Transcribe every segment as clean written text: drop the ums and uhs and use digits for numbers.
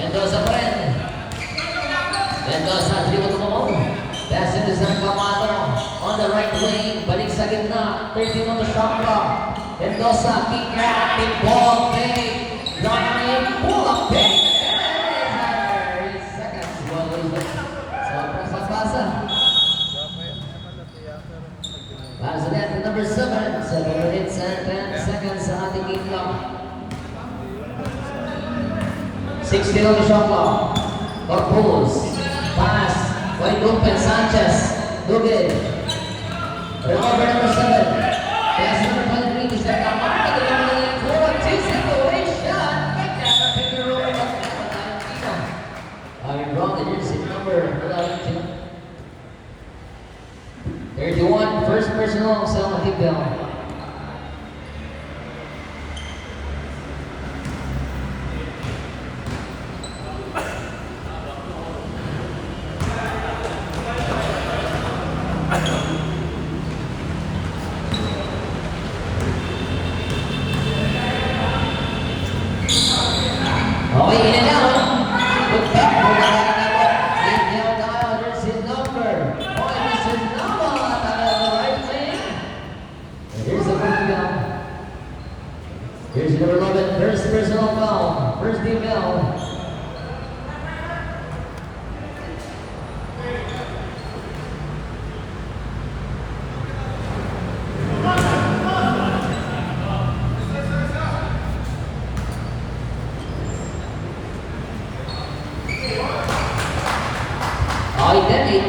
Mendoza pa rin. Mendoza, dribble mo. Pass into San Camato. On the right wing, balik sa gitna. 13 on the shot clock. Mendoza, kick out, big ball, fake. Running, pull up, fake. And 8 seconds. So, pasa. Pass it to number 7. 7 minutes and 10 seconds sa ating game clock. 16 on the shot clock. Corpus. Pass. Wide open. Sanchez. Dugin. Recover number 7. Pass number 23. Is that Amanda? The number 4. Situation. Pick the roll. Wrong. The jersey number 31. First personal. Selma Hibel. Okay, in and out. Good back. Inhale down. There's his number. Okay, Mr. Nava. Tagal on the right wing. And here's the first down. Here's number 11. First personal foul. First team foul. Identity.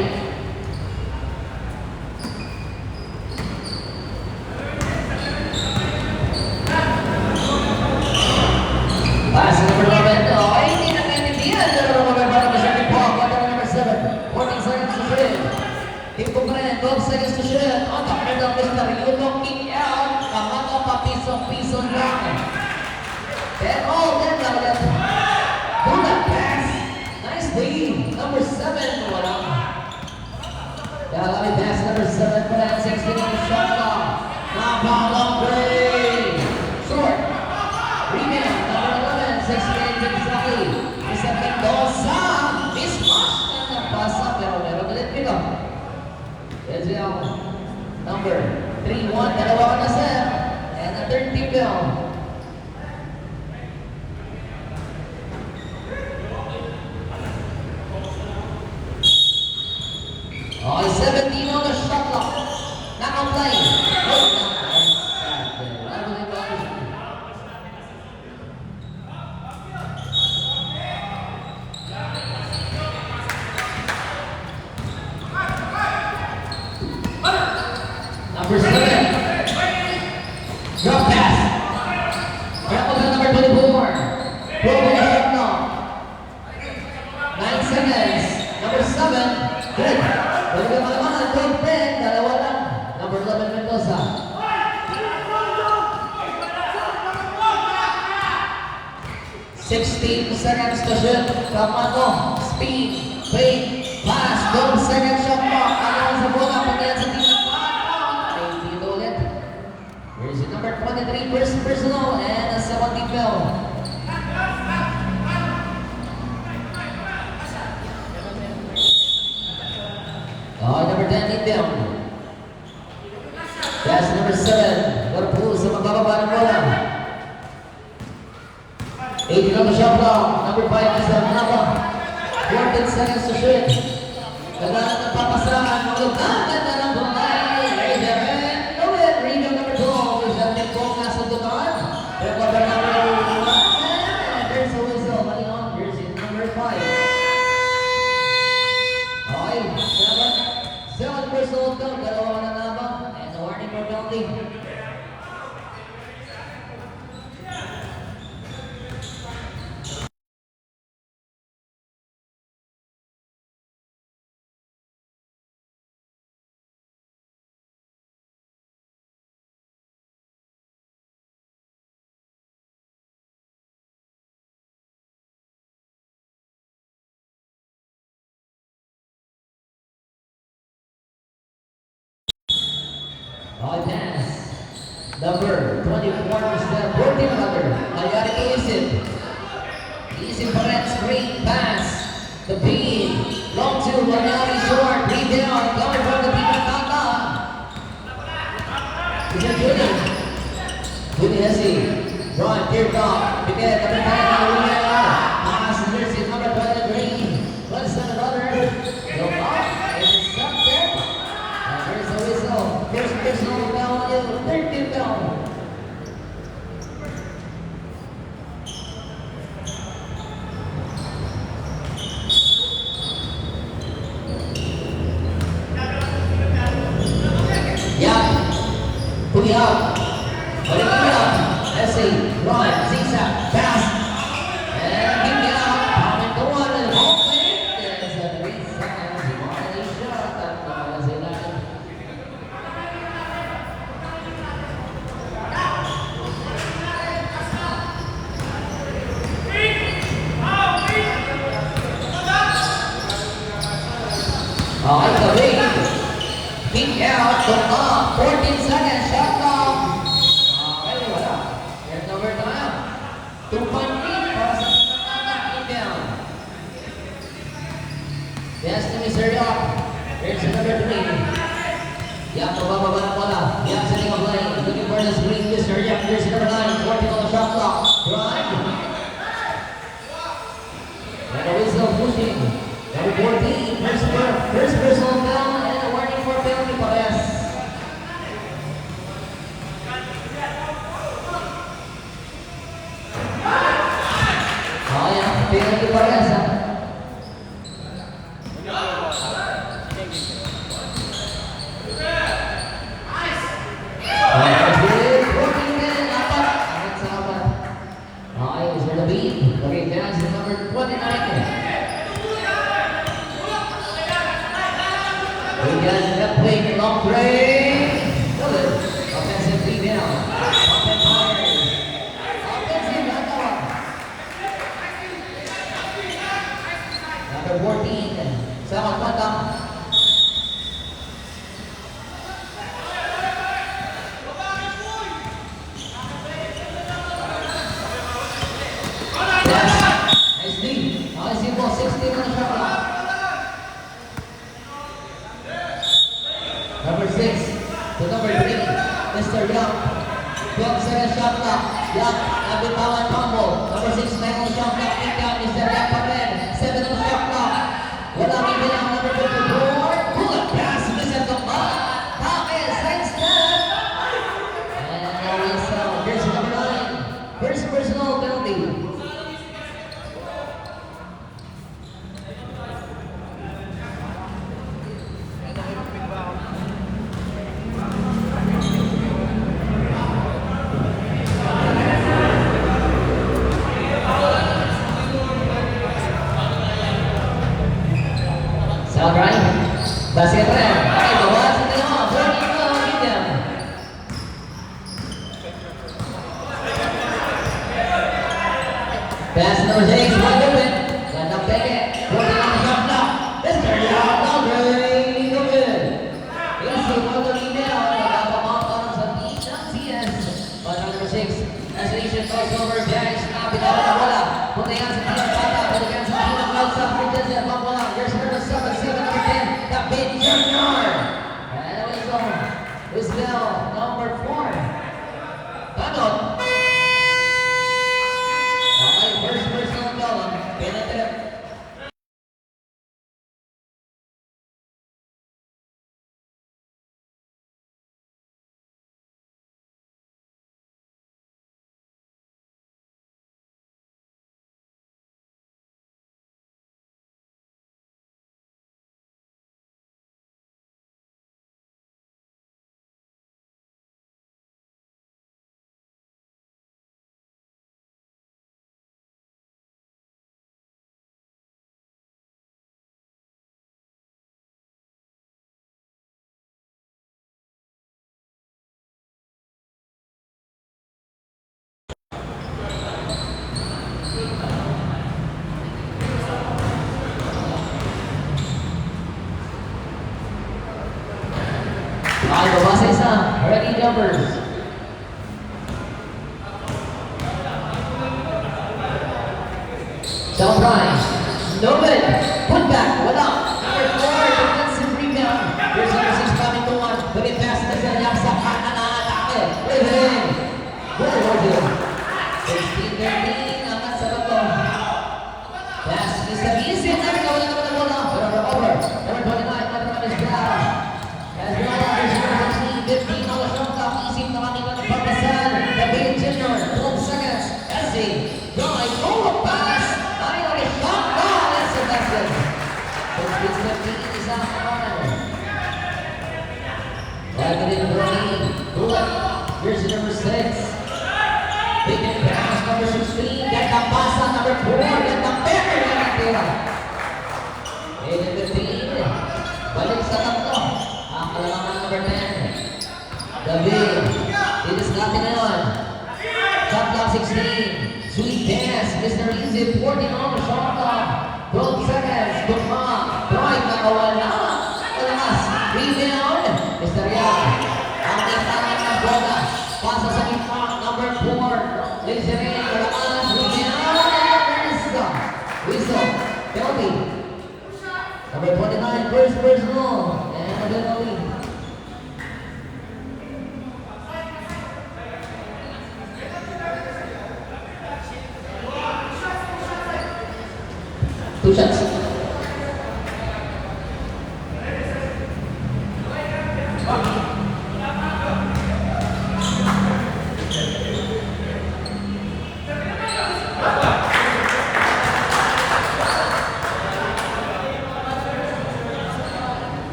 Pass number 11. Oh, hindi na kaintindihan. Number 7. 14 seconds to shoot. Tipo pa rin. 12 seconds to shoot. On top of the Mr. Yuto kick out. Kamato pa piso lang. Then all then ulit. Bullet pass. Nice lead. Number 7. Wala. Kaya pass number 7 pa rin. 16 on the shot clock. Napakang break. Short. Rebound. Number 11. 6 minutes exactly. Isa Mendoza. Mismatch na napasa. Pero meron ulit pito. Yes, number 3-1. Dalawa ka na set. And a 13 bill. Okay, 17 on the shot clock. Knockout line. Number 7. Drop pass. Drop to number 24. Broken shot clock. 9 seconds. Number 7. Good. Balik ang malaman. Top 10. Dalawa lang. Number 11 Mendoza. $16 seconds to shoot. Kamato. Speed. Fake. Pass. 12 seconds shot clock. Kailangan sa bola. Pagkayan sa team. Here's the number 23 personal and a 17 bell. Oh, number 10 down. That's number 7. What a pull sa magbababa ng bola. 18 on the shot clock. Number 5 is Nava. 14 seconds to shoot. Kailangan ng papasahan. Maglutangan na ng bulay. Rebound number 12 is that Nepal nasa dutan. Recover number 1. And there's a whistle. Mali on. Here's it. Number 5. Okay. 7 personal down. Dalawa na Nava. And the warning for penalty. Pass. Number 24 is the 14 runner. Ayari Isid. Easy pa rin, screen pass. The beam. Long two, Lanyari short. Rebound. Coming from the beam of Tata. Is it Judy? Judy Hesse. Run, here come. Piquet, number 10, pass, here's his number 23. What's another? No block. It's up there. And there's a whistle. First personal foul, 13th foul. Up. Balik up. Hesse. Run. Zigzag. Pass. And keep it up. Coming to one. And home plate. There's a 3 seconds. Marley shot. At sila. Okay, Gabi. Kick out. Took up. 14 seconds. Shot clock. Okay, wala. Here's number 2 point lead para sa inbound. Destiny Seriok. Here's number 3. Yak, mabababa na pala. Yak, setting up line. Looking for the screen. Mr. Yak, here's number 9. 14 on the shot clock. Drive. And a whistle pushing. Number 14. First personal foul and a warning for penalty pass. Penalty pass. Long break. Good. Offensive rebound. Offensive fires. Offensive rebound. Number 14. Sama Quantum. Nice lead. Nice ball. 16 on the shot clock. Number 6 to number 3, Mr. Young. 12 seconds shot clock. Young, nabitawan combo. Number 6, 9 on the shot clock. Kick out, Mr. Young pa rin. 7 on the shot clock. Wala kang bilang number 54. Bullet pass, Mr. Tumba. Tapis, side step. And always here's number 9. First personal penalty. Sound right? Basket rin. Okay, bawas ito yung mga. Burning na ang medium. Pass number 6, wide open. Gandang peke. 14 on the shot clock. Mr. Young, Aldray, no good. Easy, one to lead now. Nagpapamount sa team ng CS. But number 6, isolation crossover. Guys, nabitawan na wala. Punta yan sa team ng Bata. Punta yan sa team ng Balsa. Punta yan sa wala. Here's number 7, 7 number 10. David Jr. And away zone. Wisdell, number 4. Tanot. Okay, first personal goal. Penetrate. Ay, baba sa isa. Ready jumpers. Down right. No good. Put back. Wala. Number 4, defensive rebound. Here's number 6 coming to one. When it passes the center, sa kanan na atake. Within. Good order. 16-13. Angat sa bato. Pass. Mr. Easy. Wala naman ang bola. Over. Number 29. Number 1 is Brown. As Brown offers number 16, 15 on the shot clock. Isip na kanina ng pagpasal. The big junior. 12 seconds. Essie. Drive. Over pass. Ayaw ni shot clock. That's a basket. 16-15 is out on. Wagner Brody. Good. Here's number 6. Big pass. Number 16. Get the pass on number 4. Get the better. Get the tira. 8-15. Balik sa tatlo. Ang kalamangan number 10. David. It is nothing on. Shot clock 16. Sweet dance. Mr. Easy 14 on the shot clock. 12 seconds. Gutma. Drive na kawala. Alamas. Rebound. Mr. Young. Ang itangan ng bola. Pasa sa gitna. Number 4. Lingerie. Alamas. Rebound. Whistle. Penalty. Number 29. First personal. And a penalty. Two shots.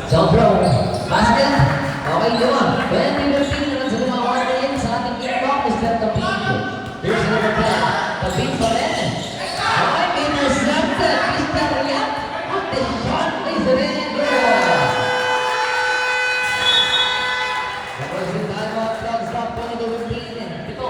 So, bro, basket. Okay, yun. 20-15 na lang sa lumawan rin sa ating kickoff. Mr. Tapig. Here's number 10. Tapig pa rin. Okay, intercepted. Mr. Riyad. At the shot is rin. Tapos yung timeout clock stop 22-15. Ito.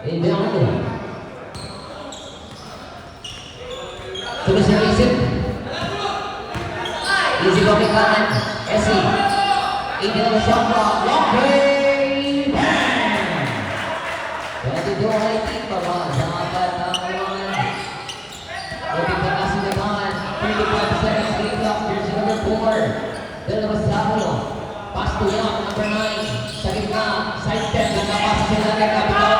Inbound. To Mr. Easy. Easy going kanan. Essie. Inbound shot clock. Long play. 22-18 pa ba? Sa apat na kalangan. Pwede pa kasi naman. 35 seconds game clock. Here's number 4. Dalawa sa ulo. Pass to Young, number 9. Sa gitna. Side step. Nagkapasa sila. Nagkapita.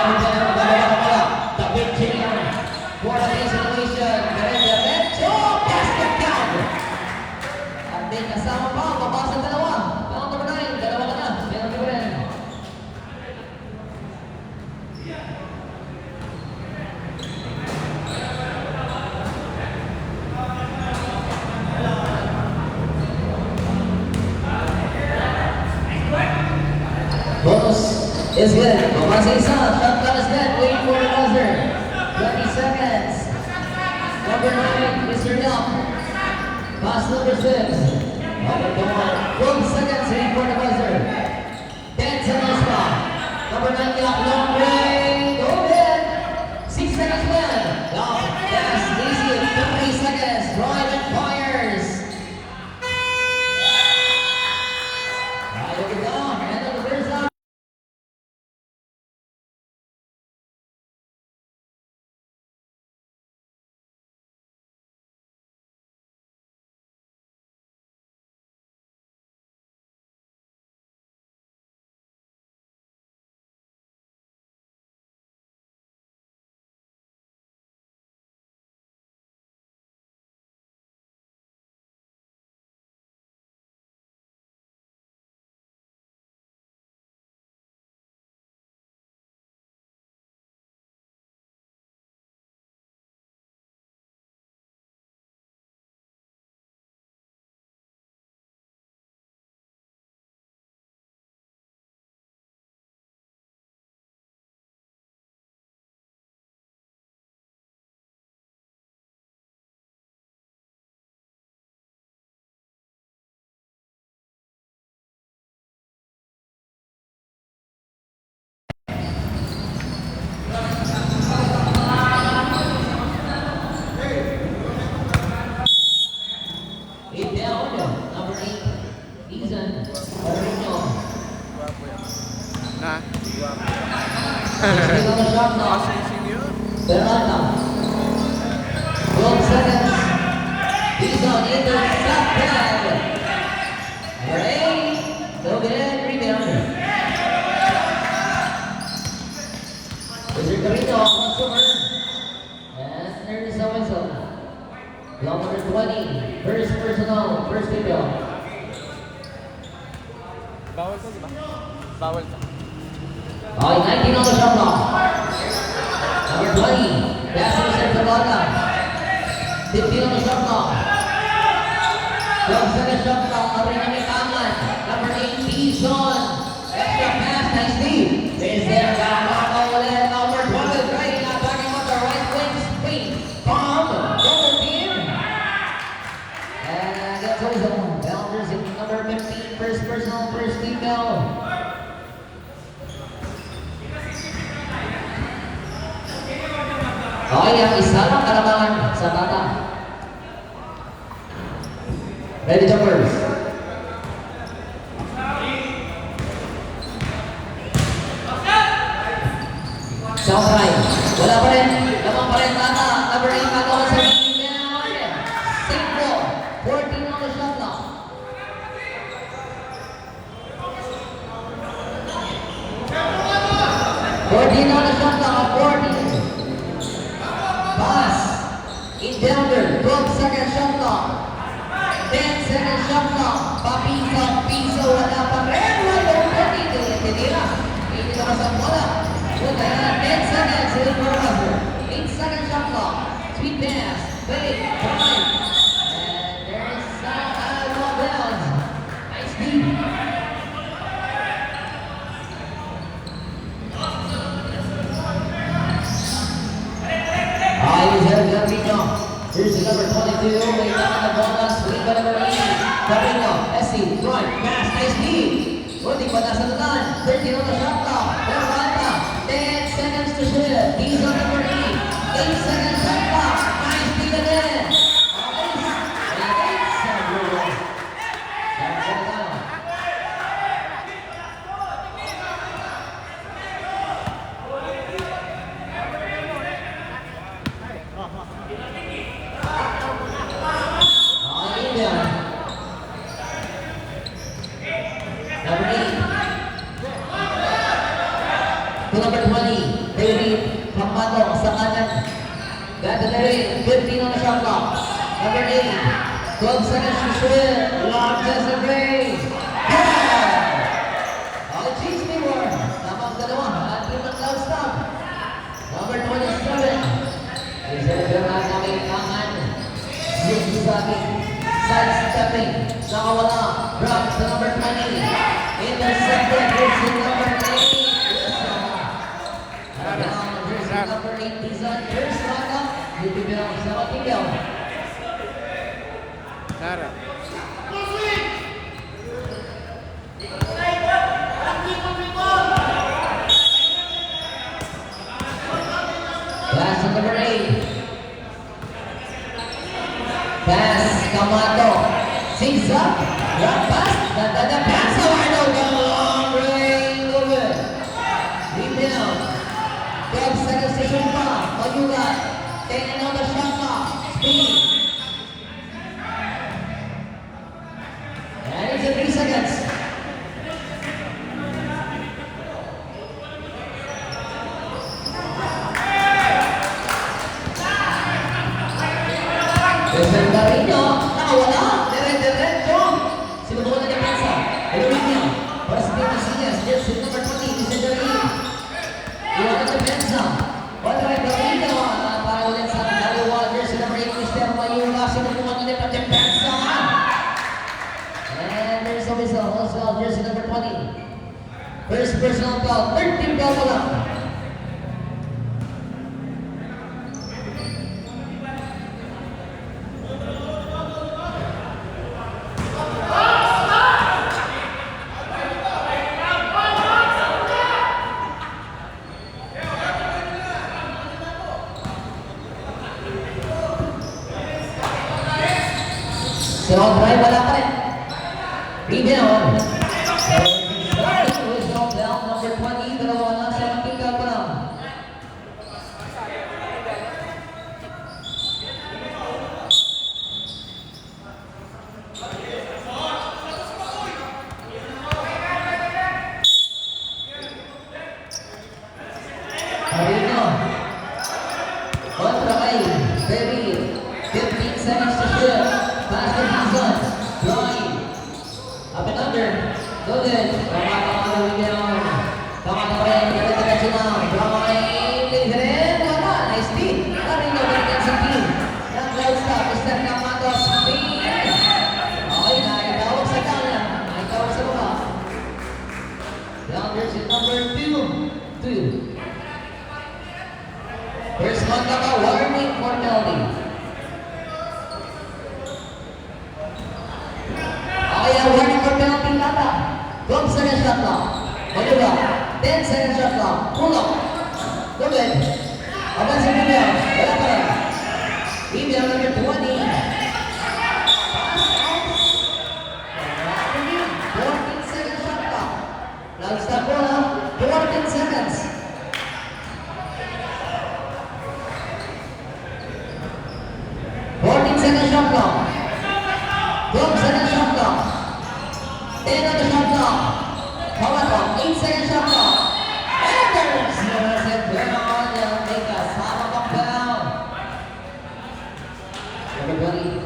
The big junior. For the situation. Diretso. Basket count. At din kasama pa. Babasa dalawa. Count number 9. Dalawa ka na. Penalty pa rin. Bonus is good. Babasa isa. Shot clock is good. Wait for the buzzer. 20 seconds. Number 9, Mr. Young. Pass number 6. Number 12 seconds. Wait for the buzzer. 10 seconds pa. Number 9, Young. Long break. Go ahead. 6 seconds left. Young. Yes. Easy. 30 seconds. Drive and fires. Look at that. And then the first out. Peralta. 12 seconds. Dizon intercepted. Number 8. No good. Rebound. Wizard Carino crossover. And there's a whistle. Block number 20. First personal. First video. Bawal to, di ba? Bawal to. Okay, 19 on the shot clock. Number 20. That's the set for Lorna. 15 on the shot clock. 12 second shot clock. Number 9, Kaman. Number 8, Dizon. Extra pass, nice lead. Is there Gamma ulit. Number 12, right. Backing up the right wing spin. Bomb. Double team. And that's also Bounders in number 15. First personal, first female. Okay, ang isa lang kalamangan sa bata. Ready jumpers. South right. Wala pa rin. Lamang pa rin bata. Number 8 bago sa female. 5. 14 on the shot clock. 14 on the shot clock. 14. Pass. Inbounder. 12 second shot clock. 10 second shot clock. Papiso. Wala pa rin. Wala pa rin. Tinira. Hindi naman sa bola. 10 seconds. 8 second shot clock. Sweet pass. Fake. Drive. And there's no bounds. Nice deep. Here's the number 22, way down the bonus, swing by number 8, Carino, Essie, front, pass, nice lead. Buti pa nasa lunan, 13 on the shot clock, Peralta, 10 seconds to shoot, he's on number 8, 8 seconds shot clock, nice lead again. Number 20, David Pamato sa kanan. Gatanarin, 15 on the shot clock. Number 8, 12 seconds to shoot. Lock just a break. Oh, cheese me more. Tamang dalawa. At yung cloud stop. Number 27. Is there na kami kanan. Zigzagging. Sidestepping. Nakawala. Drop to number 20. Intercepted. Here's the number 8. Number 8, Dizon. First round up. Bibigyan sa Matingaw. Tara. Pass to number 8. Pass, Kamato. Zigzag. Drop pass. Dadada pass. Arnold. Long range. Over. Rebound. 12 seconds to shoot pa. Magyugat. 10 on the shot clock. Speed. And it's 3 seconds. Wizard Carino. Nakawala. Diretso. Sinubukan na depensa. Eluin niya. Para sa Pilipinas Seniors. Jersey number 20. Wizard Carino. Iwan ang depensa. Wala Carino. Para ulit sa dalawa. Jersey number 8. Mr. Mayula. Sinubukan ulit ang depensa. And there's a whistle. Also, jersey number 20. First personal foul. 13 foul pa lang. So, drive wala pa rin. Rebound. Whistle down number 20. Dalawa na sa Matingaw pa lang. seconds to shoot. Pass to Dizon. Blind. Up and under. Loaded. Tama rebound. Tama rin. Diretso lang. Blind. Leads it in. Wala. Nice lead. Narin na ba rin sa team? Ng loud stop. Mr. Kamato. Speed. Okay na. Itawag sa kanan. Itawag sa baba. Down jersey number 2. First one na warning for penalty. Okay, warning for penalty kata. 12 second shot clock. Maluga. 10 second shot clock. Pull up. Good. Abang sa Bibiang. Wala pa rin. Bibiang number 20. 14 second shot clock. Nag-stop ko na. 14 seconds. 14 second shot clock. 12 second shot clock. 10 on the shot clock. Hawato, 8 second shot clock. And there's the penalty. Make a sama pang foul. Number 20.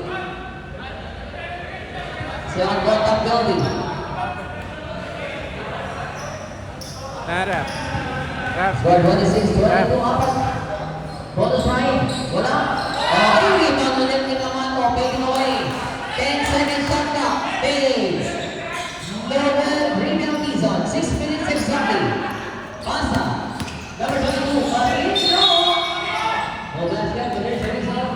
Si on contact building. Ref. Ref. Score 26, 22, apat. Bonus right. Wala. Hindi pa ulit ni Kamato. Fading away. 10 seconds shot clock. Fades. Loaded. Rebound Dizon. 6 minutes exactly. Pasa. Number 22. Patricio. No basket. But there's a result.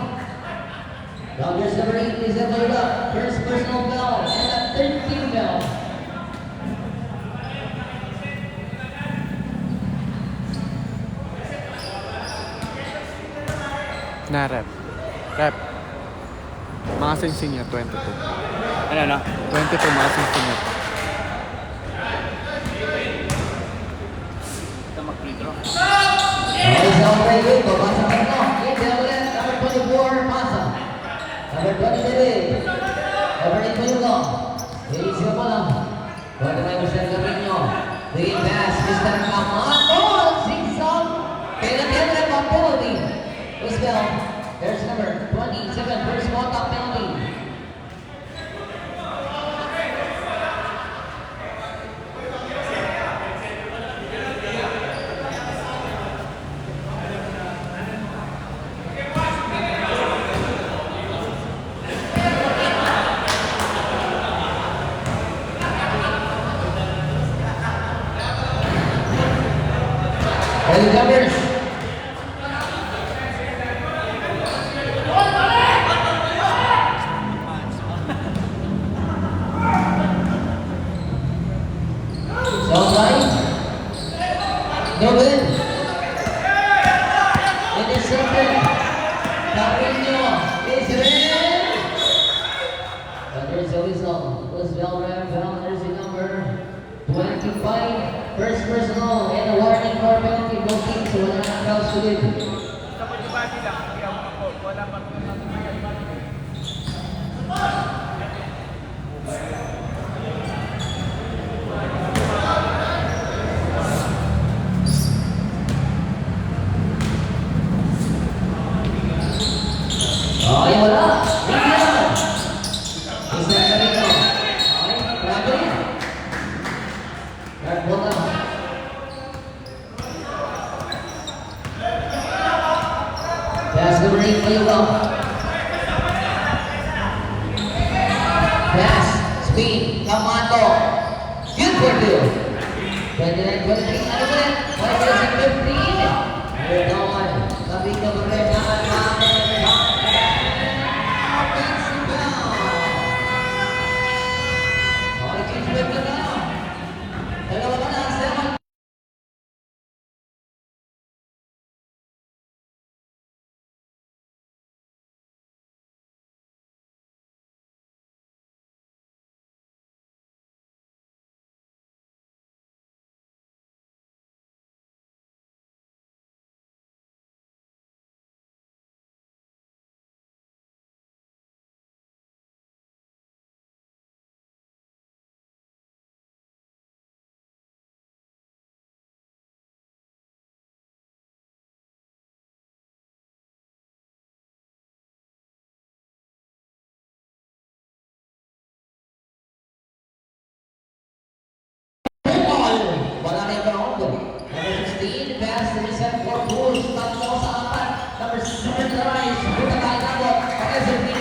Dodgers number 8 is laid up. First personal foul. And a 13 foul. Na rep. Rep. Mga senior 22. Ano na? 22 mga senior. Ito mag-free throw. Okay, so okay, babasa ka na. Indelet, number 24, Pasa. Number 23, number 8 mo. Iisip mo lang. Pwede may Michelle Carino. The pass, Mr. Kamato. Zigzag. Penalty ang rebound penalty. Isbel, there's number 27, first contact penalty. The Jumpers. Southside. No good. Intercepted. Carino is in. But there's a whistle. Was Belram found jersey number 25. First personal and a warning for penalty. Both teams wala na fouls to it. Sa pag-ibagi lang, kaya wala pa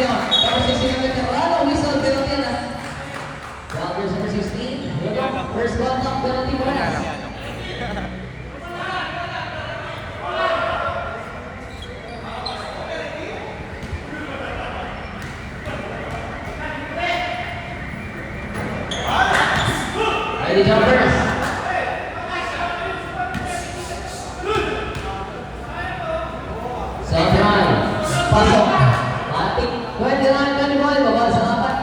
Gideon. Number 16 veterano, whistle, penalty na. Rounders number 16. Here we go. First contact, penalty for us. Ready jumpers. Central. Pasok. Ating 29-21. Baba sa kapat.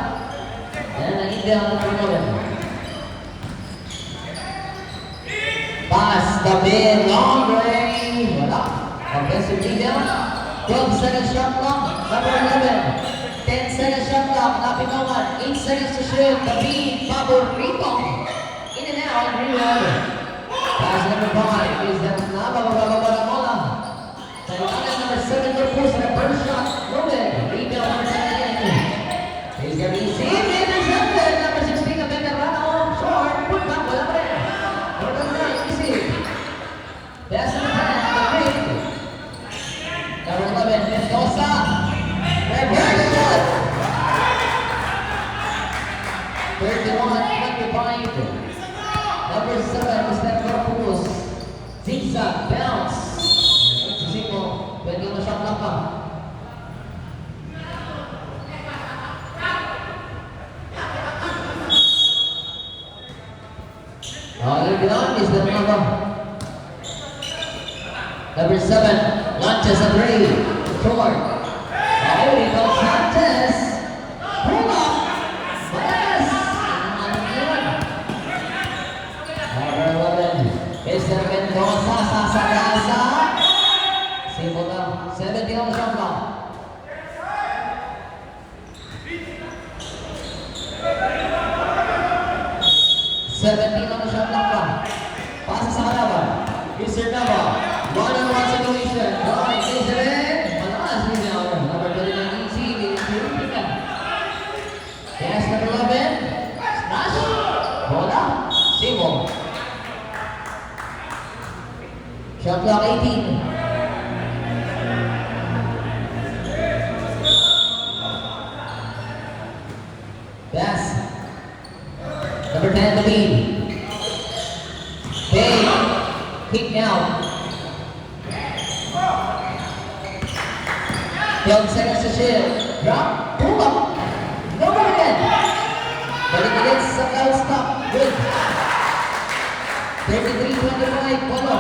Yan ang India ang number 11. Pass. Tabi. Long range. Wala. Offensive rebound. 12 seconds shot clock. Number 11. 10 seconds shot clock. Napinawan. 8 seconds to shoot. Tabi. Favorito. In and out. Rebound. Pass number 5. Is that Nabababa na bola. Kailangan number 7 for push sa first shot. Ruben. Rebound number 10. He's gonna be seen. Intercepted. Number 16 na veterano. Short. Put back. Wala pa rin. Number 9. Easy. Pass number 10. Number 8. Number 11. Mendoza. Reverse shot. 31-25. Number 7 is that Corpus. Zigzag. Bounce. Sisimo. Pwede mo shot lang pa. Down is the number 7. Launches a 3. Short. Oh, he goes Sanchez. Pull up. Yes. Number 11 is the Mendoza sa Sagasa. Simple lang. 70 on the shot clock. Pasa sa kalaban. Mr. Nava. One-on-one situation. Right, is it in? Malakas rin niya. Number 29, easy. Yes, number 11. Smash. Bola. Simple. Shot clock 18. Pass. Number 10, the lead. Big. Kick out. 12 seconds to shoot. Drop. Pull up. No more again. Balik again sa foul stop. Good. 33-25. Polo.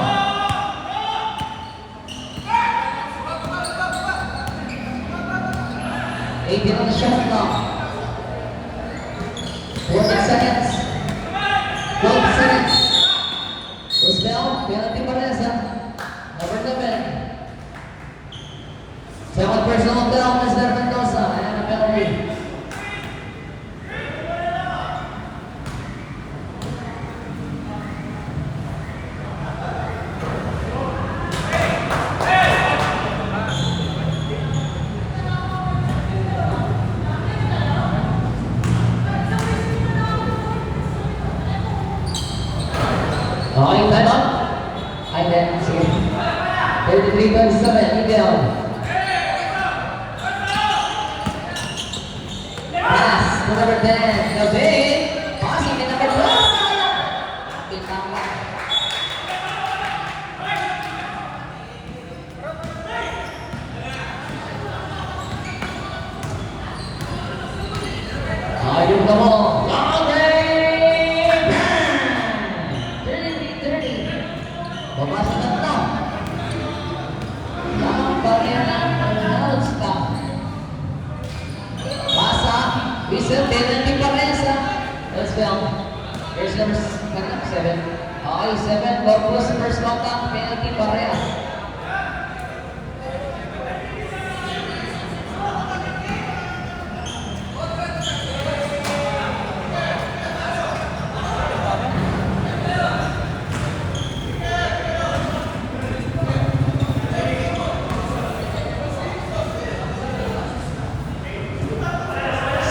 On the shot clock. 14 seconds. 12 seconds. Roosevelt, penalty pa rin sa number 11. Second personal down is Mr. Mendoza. Ayan ang penalty. Okay, time up. Ay, then, sige. 33-27, Miguel. Pass to number 10, David. Passing to number 12. Bintang lang. Ayun ka mo. Babasa na ito. Lang pa rin ang non-stop. Basa. Whistle. Penalty pa rin sa Roosevelt. Here's number 7. Okay, 7. Corpus first contact. Penalty pa rin.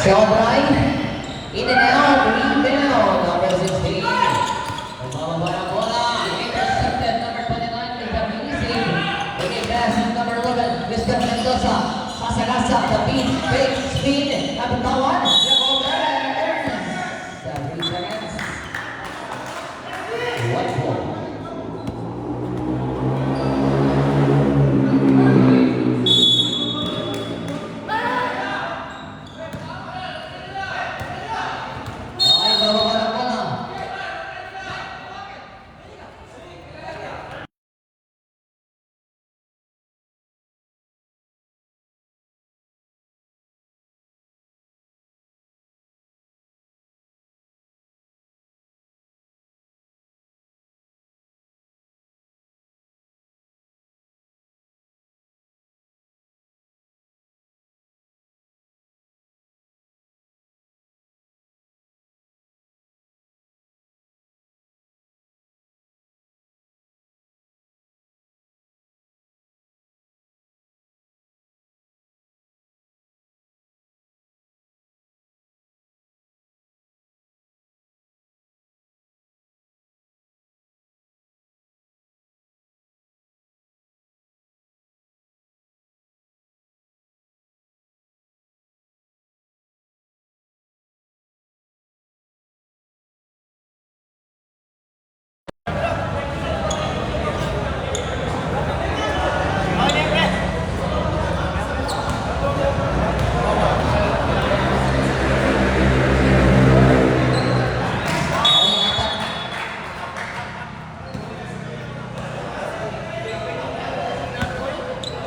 Shot right, in and out, rebound, number 16. Bumababa na bola, intercepted, number 29, may easy. Okay, pass, number 11, Mr. Mendoza, Pasagasa. the beat, fake, speed, nabitawan, revolver, Ernest. 3 seconds. 1 ball. Okay, bababa na bola.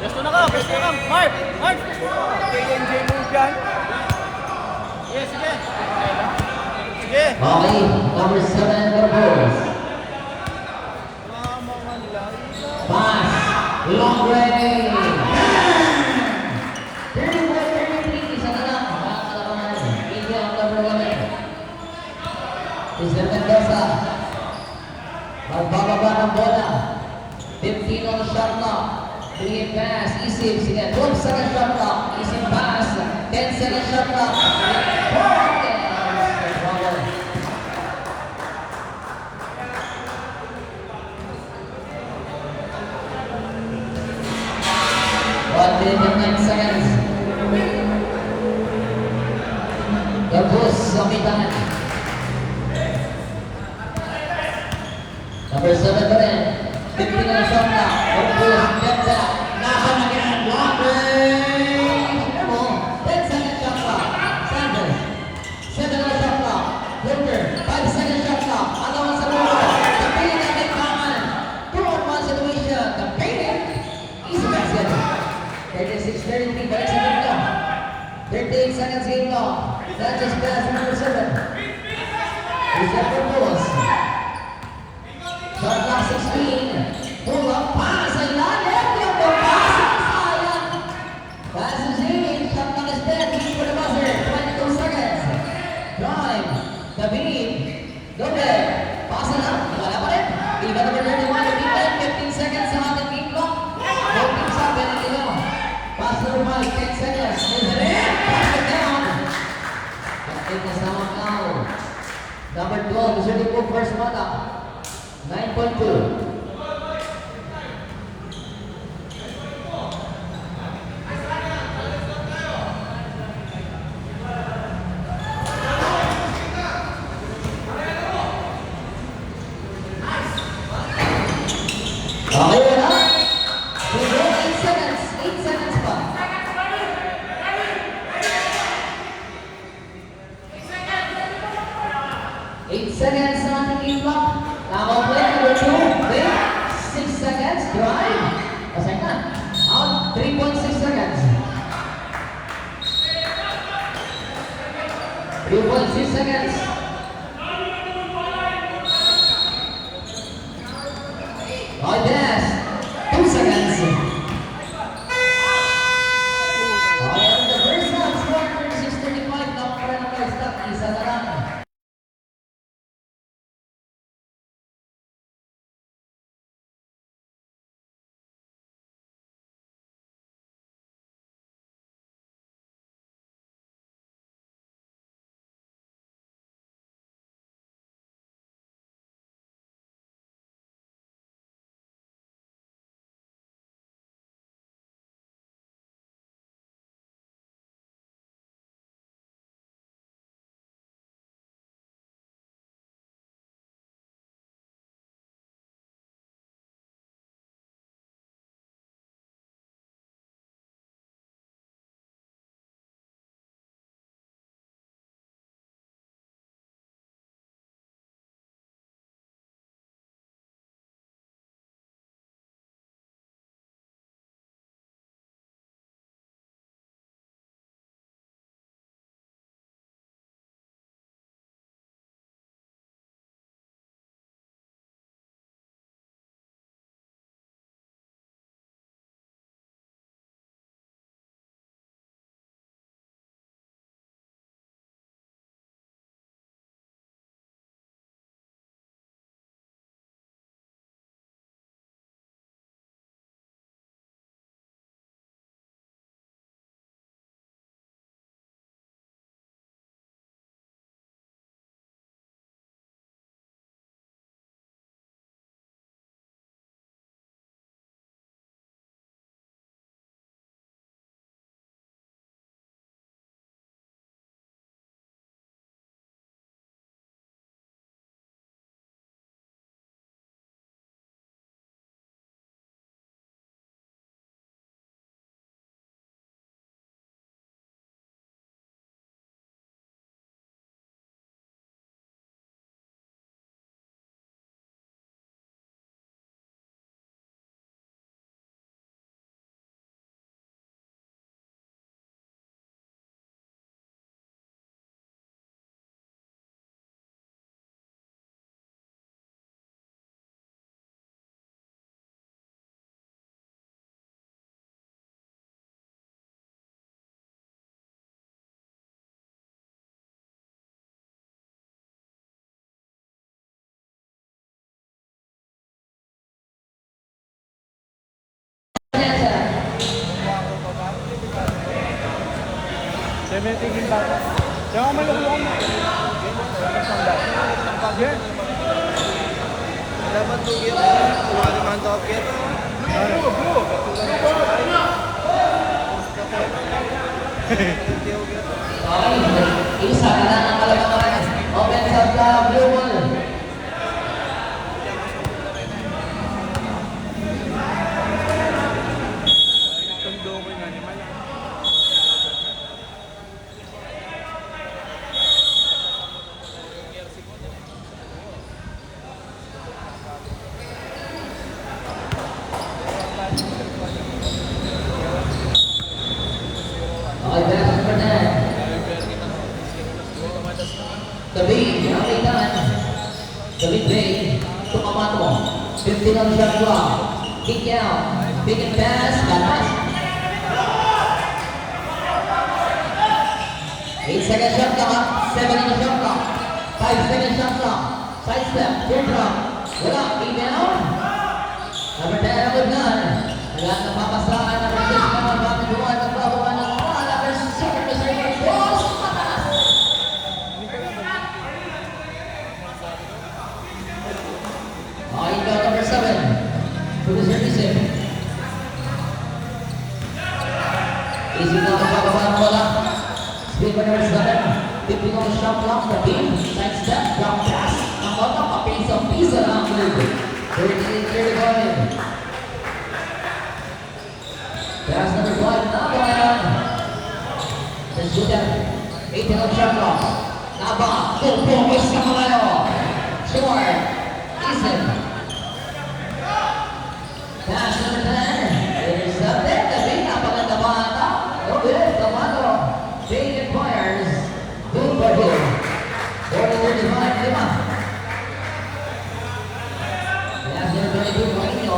Pwesto na ka! Pwesto na ka! Mark! Mark! KNJ move dyan. Sige, sige. Sige. Okay, number 7 for Bulls. Pass, long range. 34-33, isa na lang. Makakalaman, India ang number 11. Mr. Mendoza. Magbababa ng bola. 15 on the shot clock. 3 pass, isip. Sige, 12 second shot clock. Isip pass. 10 second shot clock. 4 seconds. One minute and 9 seconds. The Bulls samitan. Number 7 pa rin. 15 na shot na. The Bulls get that. Nasa na yan. Long range. Ano mo? 10 second shot clock. Sanders. 7 na shot clock. Looker. 5 second shot clock. Alawan sa lugar. Kapiling natin kaman. 2-on-1 situation. Kapiling. Easy basket. 36-33, balik sa game 38 seconds game long. That just passed number 7. Here's that for Bulls. Shot clock 16. Pull up, pass, ay lalim. Yung pass, sayang. Pass is in. Shot clock is 10. Reach for the buzzer. 22 seconds. Drive. The beat. Doble. Pass na lang. Wala pa rin. Iba number 31. 15 seconds sa ating game clock. Voting sa Benedito. Pass number 5, 10 seconds. Is it in? Pass it down. Kapit na sa Macau. Number 12, Mr. Lipo, first mata. 9.2. Okay, wala. 8 seconds. 8 seconds pa. 8 seconds sa ating game clock. Tama play, number 2. Wait. 6 seconds. Drive. Pasay na. Out. 3.6 seconds. 3.6 seconds. Okay, pass. 2 seconds. Okay, and the first half score, 36-35. Nakapara ng first half. Isa na lang. Siyempre, tingin ba? Diyan ako malulungan mo. Sige. Dapat tugit. Tuwa naman top get. Isa na ang kalabangan. Offense of the blue ball. Tondo ko yung animal. Okay, pass number 10. David, nakaitan. David Bay, Tukamato. 15 on the shot clock. Kick out. Big and pass. Ganas. 8-second shot clock. 7 on the shot clock. 5-second shot clock. Side step. Full drop. Wala. Rebound. Number 10 on the gun. Wala na papasaan. Number 6 naman. Bakit buwan? Nagbabawa ng ball. Number 7. Mr. Cross. Mataas. Ikaw number 7. To the service. Easy na magbababa ng bola. Speed by number 7. 15 on the shot clock. The team. Side step. Drop pass. Ang bata pa. Piece na ang move. 38-35. Pass number 5. Naba. The shooter. 18 on the shot clock. Naba. Focus ka malayo. Short. Easy. Pass number 10. Intercepted. David, napaganda bata. No good. Tomato. Jade acquires. Good for good. 40-35. Lima. Pass number 22. Marino.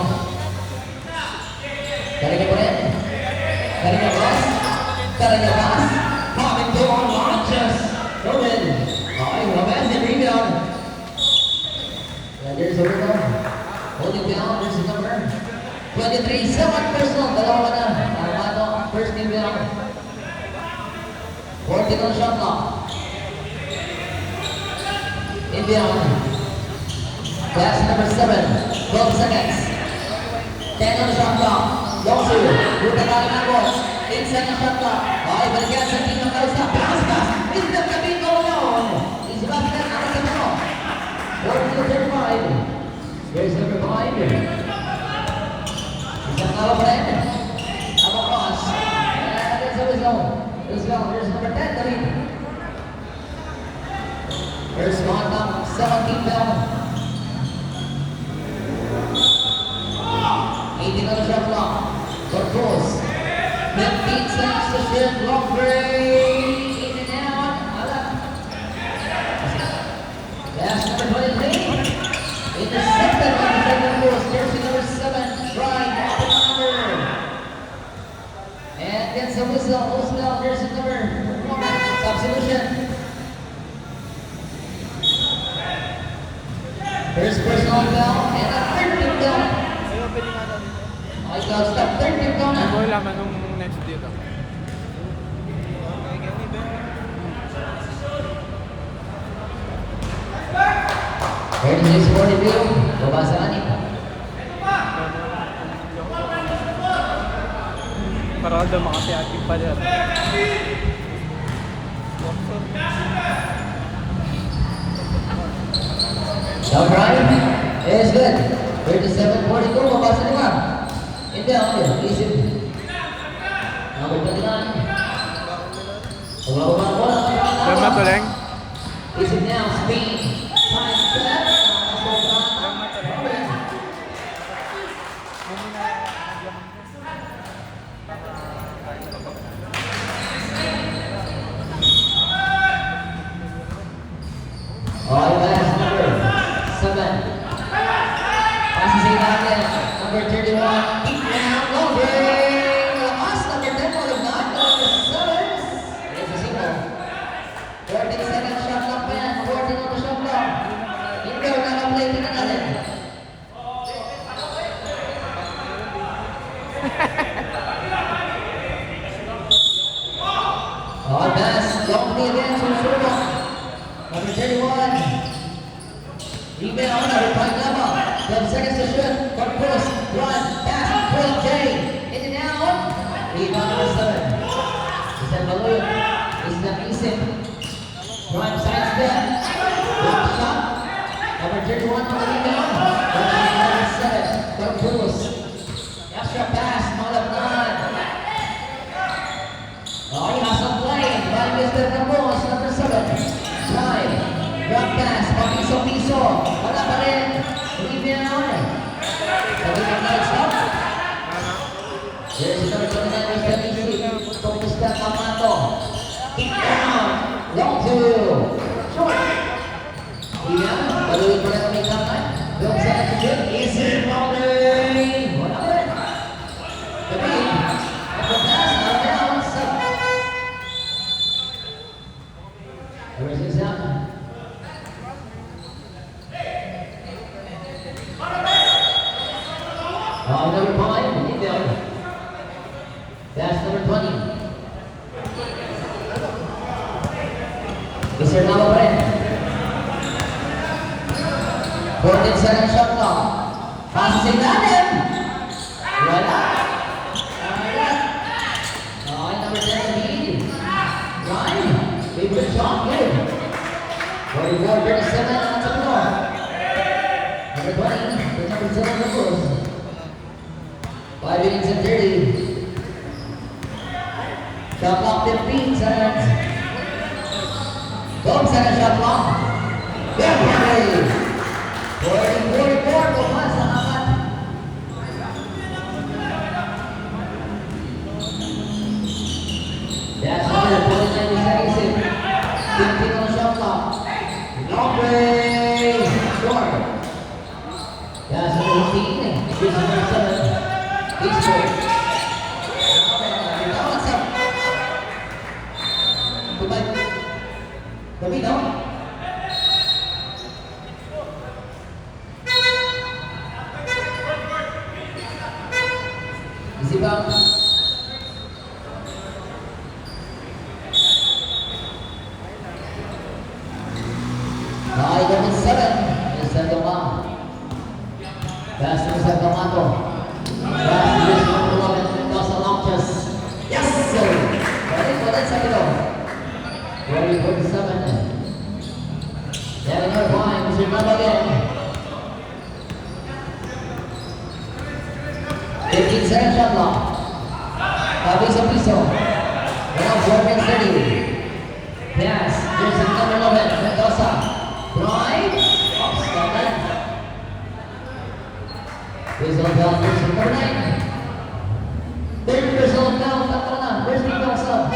Karega pa rin. Karega pass. Karega pass. Coming to on launches. No good. Okay, Romance and rebound. And there's a rebound. Holding down. There's a number 23, 7 personal, dalawa na. Armado, first game down. 14 on shot clock. Inbound. Pass number 7, 12 seconds. 10 on shot clock. Yosu, buta ka ng ball. 8 seconds shot clock. Okay, balikan sa team ng Kausa. Pass. Is the Kabin going on? Is basket na sa ano? 40-35. Here's number 5. Isang talo pa rin. Abo cross. And there's a whistle. There's number 10, David. First contact, 17 down. 18 on the shot clock. Controls. 15 seconds to shoot. Long break. In and out. Alat. Pass number 23. Intercepted by the second post. Jersey number 7. Drive. And gets a whistle. Who's down? Jersey number 4. Substitution. First personal down and a third team down. I got stop third team down. Ano mo laman nung next dito? Next 42. Baba sa anim. Para daw makasi-ating pa dyan. Down right. Is good. 37-42. Baba sa lima. In down. Easy. Number 29. Baba ang bola. Diyan matuleng? Easy now. Speed. Side step. All pass number 7. Passes it again. Number 31. Deep down. Loading. Lakas. Number 10. Number 9. Number 7. It's a single. 14 seconds shot clock. 14 on the shot clock. In Longley again, susunod. Number 31. Rebound, number 5 Lama. 12 seconds to shoot. Court cross, run, pass, 12 J. In and out. Rebound number 7. Is that Balloon? Is that Isip? Prime side step. Block shot. Number 31 on the rebound. Number 7. Court cross. Extra pass, Malabnan. Oh, he has some play by Mr. Ramos, number 7. Drive. Drop pass, papiso-piso. Wala pa rin. Rebound. Sabi ng night stop. There's number 29, Mr. Isi. Focus na Kamato. Kick down. Long two. Short. Rebound. Paluin mo na kami kamay. Long second to shoot. Easy boundary. Wala pa rin. Gabi. Extra pass. Out of bounds. Where's his out? Number 5, Intel. That's number 20. Mr. Nava Brent. 14 second shot clock. Pass sa ilalim. Wala. Wala. Okay, number 10, lead. Ryan. Favorite shot, good. 44-37 on the floor. Number 20, the number 7 Ramos. 5 minutes and 30. Shot clock 15 seconds. 12 second shot clock. Good play. 44 bukas ang apat. That's number 49 sa isip. 15 on shot clock. Long way. Short. That's number 15. Here's number 7. He's good. Now what's up? Goodbye. Gabi, no? Easy bounce. Now number 7 is Santoma. That's number Santomato. That's number 11, Mendoza launches. Yes, sir. Balik sa kilo. 47. Then number 5, Mr. Nava again. 15 second shot clock. Tabi sa piso. Now 4 minutes 30. Pass. Jersey number 11, Mendoza. Drive. Off-standard. Whistle bell, jersey number 9. Third whistle bell, takbo na. Where's the bell sub?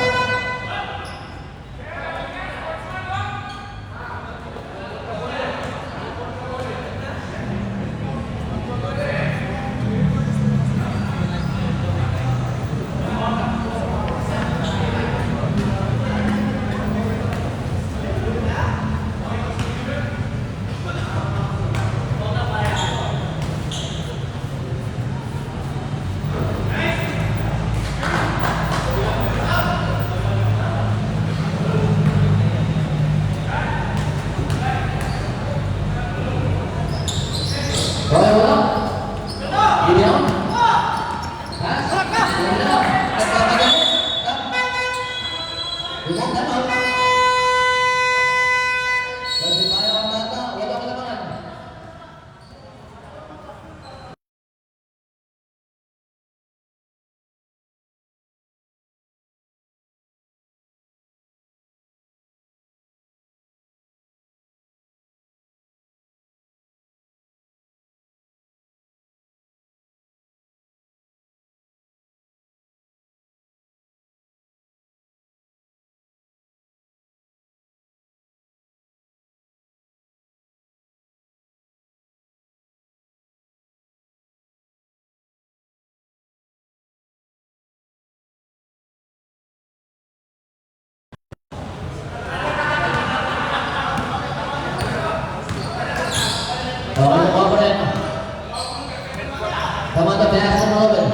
Commander pass from Melbourne.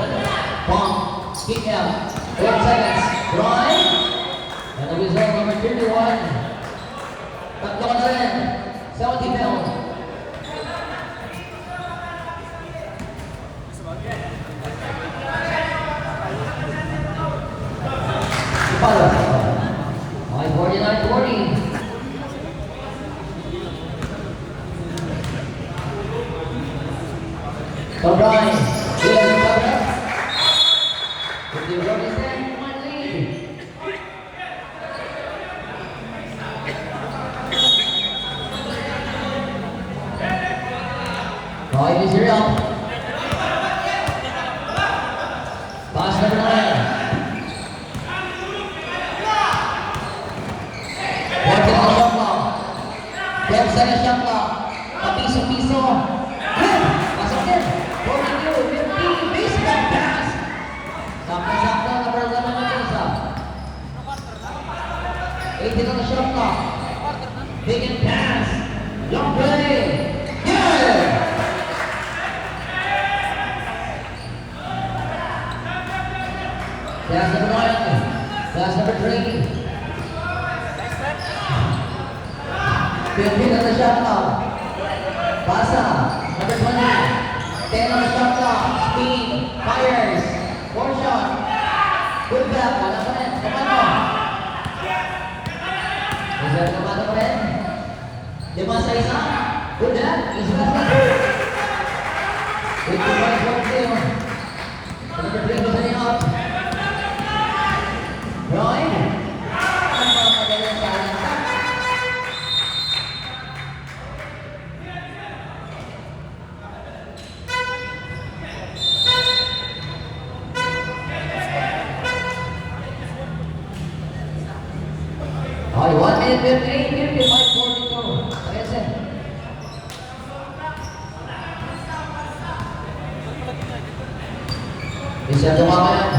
Bomb. Kick out. 4 seconds. Drive. And the result number 51. Tatlo ka na rin. 70 pounds. Follow. Okay, 49-40. So Brian, here's the cover. With the represent one lead. Right, is your up. Pass number 9. Working on the shot clock. 12 seconds shot clock. Piso-piso. Good. Pasok din. 42-50. Baseball pass. Sakto-sakto. Number 11 na isa. 18 on the shot clock. Big and pass. Long play. Good. Pass number 9. Pass number 3. 15 on the shot clock. Pasa. Number 20. 10 on the shot clock. Speed. Fires. 4 shot. Good back. Wala pa rin. Kamano. Isa kamano pa rin. 5 sa isa. Good back. Isa sa isa. 55-40. Number 3 ko sa niya up. Roy. Ang mga magaling sa alam sa. Okay, 1 minute 58, 55-42. Parece. Isang tumakan.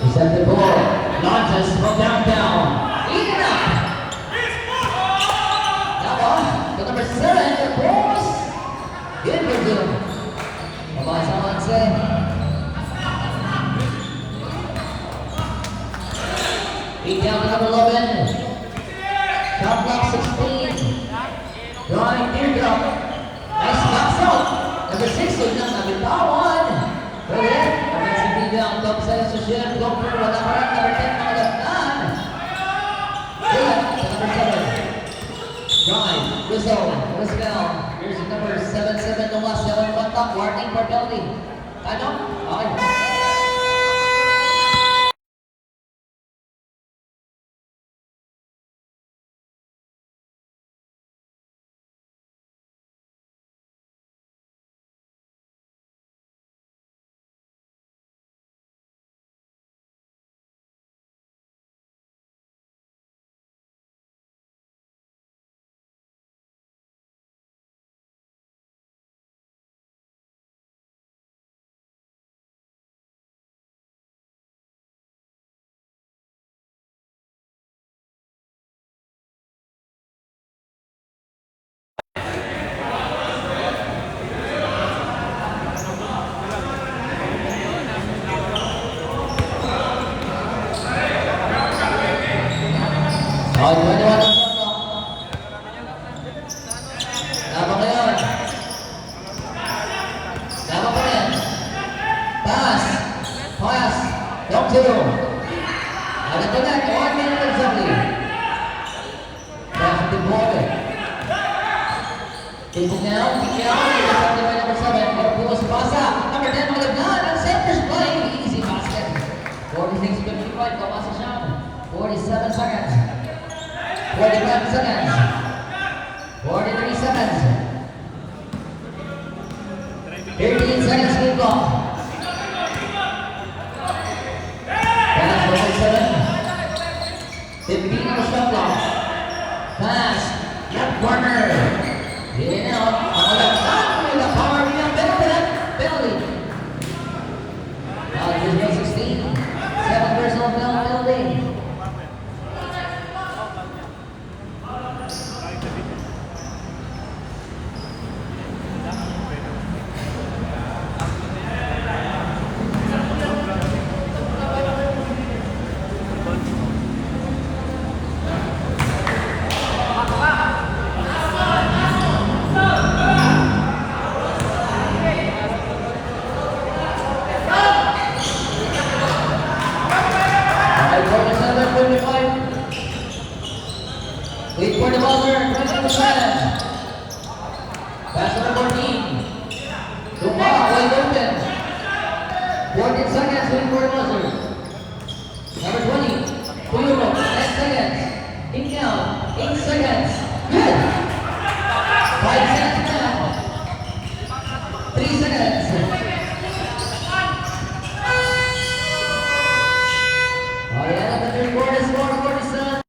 Isang tipo. Launches from downtown. Eaten up. Tapos, to number 7, the Bulls. Good for good. Mabasa ang Anse. Eight down to number 11. Shot clock 16. Drawing teardrop. Nice box out. Number 6 yun lang. Nabitawan. Brilliant. Number 16 ang top sa Association. Doctor. Wala pa rin. Number 10 mga lagnan. Good. Number 7. Drive. Rizzo. Rizzo. Here's number 7-7 nung 7-1 top. Warning for penalty. Ano? Okay. Oh, 21 ang shot clock. Tama ko yun. Tama ko rin. Pass. Pass. Long two. Agad ko na. 1 minute exactly. Pass the ball. Take it down. Take it out. Intercepted by number 7. Marcos Pasa. Number 10, mga lagnan. Ang center's play. Easy basket. 46-55. Pamasa siya. 47 seconds. 45 seconds. 43 seconds. 13 seconds to go. Pass number 7. 15 on the shot clock. Pass. Left corner. In out. Pangalagtan with the power niya. Penalty. Now this is 16. 7 personal penalty. 75. Wait for the buzzer. 20 seconds. Pass number 14. Duma, wide open. 14 seconds. Wait for the buzzer. Number 20. Puyuno. 10 seconds. In count. 8 seconds. Good. 5 seconds now. 3 seconds. Oh yeah, the third quarter is 47.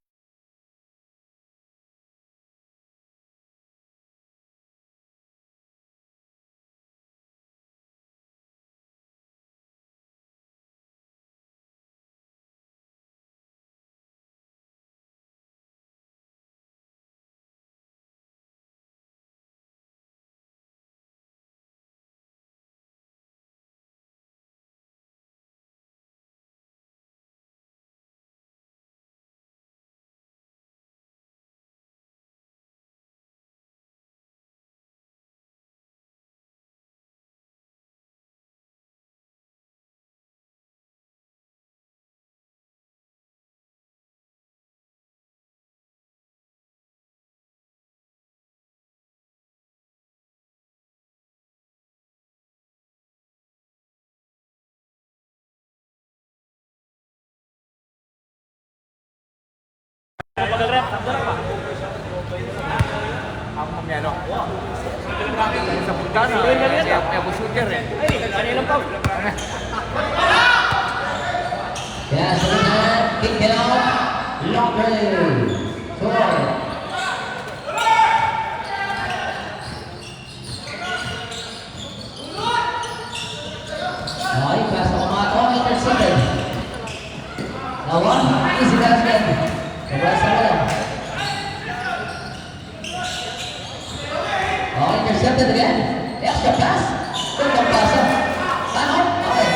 Ako mamiyano. Sa puntana. Siya po shooter eh. Ay, kanilang pa. Yeah, so kick it out. Long range. Score. Okay, pass to Kamato. Intercepted. Now one. Easy basket. Congrats na wala. Oh, intercepted again. Extra pass. Good pass. Time out. Okay.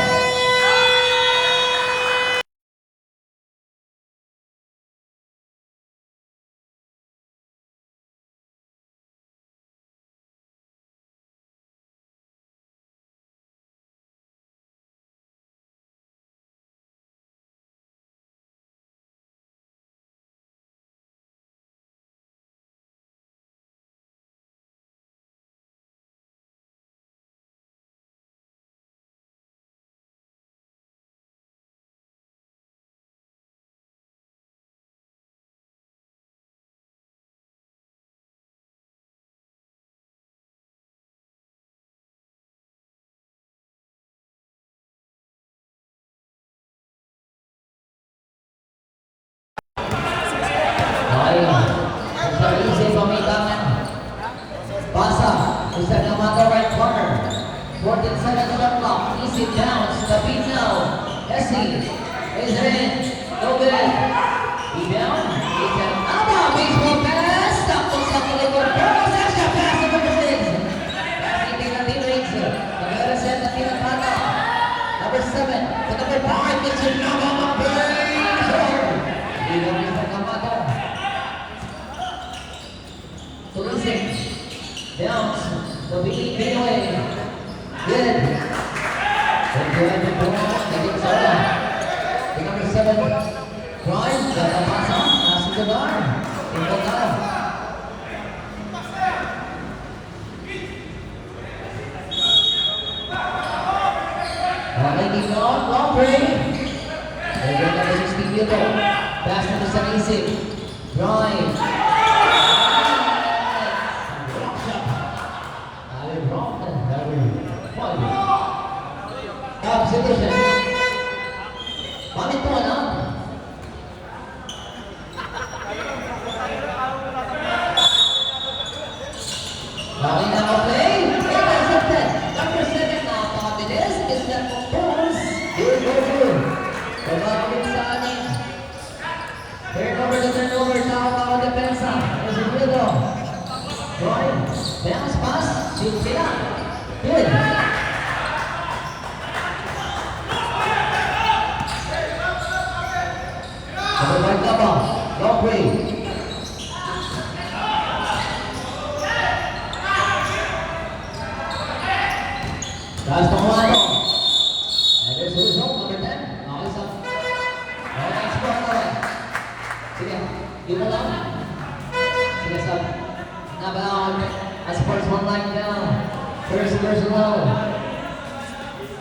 Okay. Sa easy pamitangan. Pasa. Isa Kamato right corner. 14 seconds on clock. Easy bounce. Tapin now. Essie. Is it in? No good. Rebound. Isa Ama. Baseball pass. Tapos sa palikod. Burrows. Extra pass to number 6. Passing na teammates. Nag-reset na tinatana. Number 7. To number 5. It's a number 8. Rebound is sa Kamato. Tulising. Bounce. Pabili. Pinoy. Good. Pagkuhan ng buwan. Naging sana. The number 7. Prime. Gatamasa. Nasa the bar. Tingkol na. Okay, keep on. Long break. Again, number 16 dito. Pass na sa isip. Prime. Observation. Pamit po, ano? Okay na ako play. Intercepted. Number 7 na napakabilis. Is that composed? Good, good, good. Pagkakabit sa aning. Turnover. Tawa-tawa depensa. Resumido. Roy. Bounce pass. Shoot sila. Good. Right up, long way. That's the one. And there's the result, number 10. Okay, so. Okay, score. Di mo lang. Sige, sub. Nabound. As first one line down. First personal.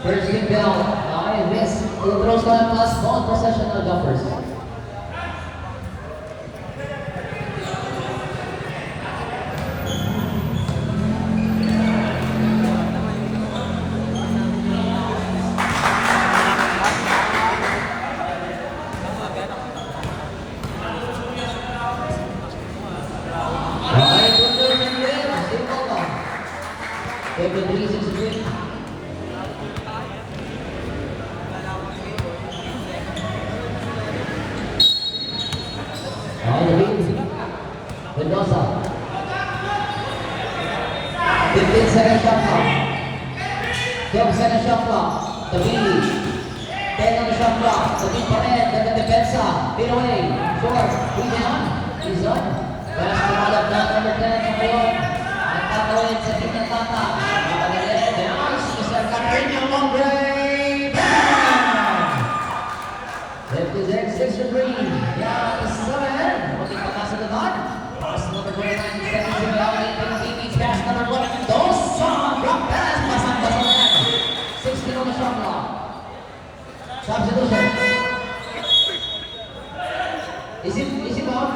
First rebound. Okay, miss. Throws ko lang plus ball possessional jumpers. Okay, good news and win. Simple ba? 53-63. Okay, David. Mendoza. 15-second shot clock. 12-second shot clock. David. 10 on the shot clock. David pa rin. Nagka-depensa. Pin away. Short. Rebound. He's on. Pass to Malab na number 10 sa ngayon. Nagtatawid sa team ng Tata. Napagalit. Bounce. Mr. Carino Lombre. Bang! 56-63. Yeah, 7. Muling pagkasa na doon. Pass number 29. Second to the outlet. Teammates pass number 1. Mendoza. Drop pass. Pasang-pasang na yan. 16 on the shot clock. Substitution. Is it out?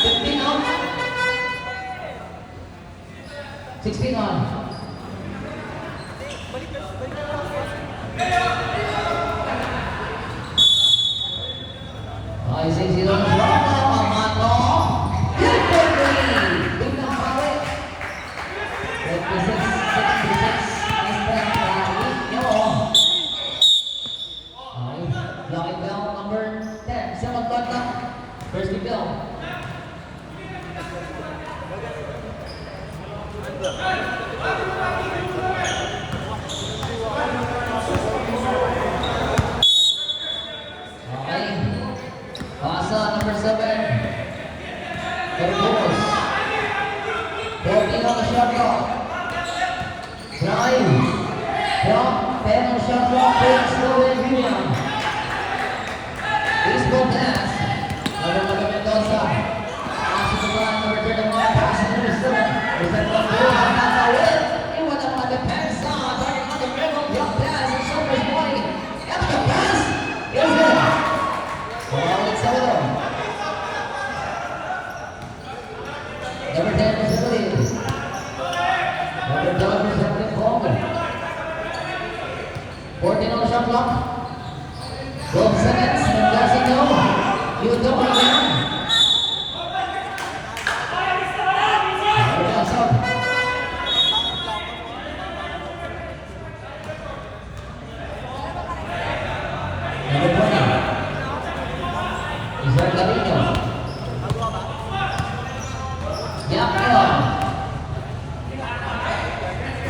15 out. 16 on. Ay, 6-0 na siya. Pamato. Hit for three. Big na pare. 56-66. Mr. Carino. Ay, lucky bell number 10. Second contact. First bell. Okay. Pasa number 7. Carlos. 14 on the shot clock. Drive. Drop. 10 on the shot clock. Big Slovene William. Baseball pass. Number 11 Mendoza. Pass to the line. Number 31. Pass to number 7. Present one goal. Nakakawin. Iwan ang mga depensa. Target on the middle. Drop pass. And Soper's boy. Extra pass. Is good. Ulit sa ulo. Number 10 is Philippines. Number 12 is Philippines Bowman. 14 on the shot clock. 12 seconds. Mendoza no. You don't again. Sub. Number 20. Isar Carino. Yakla.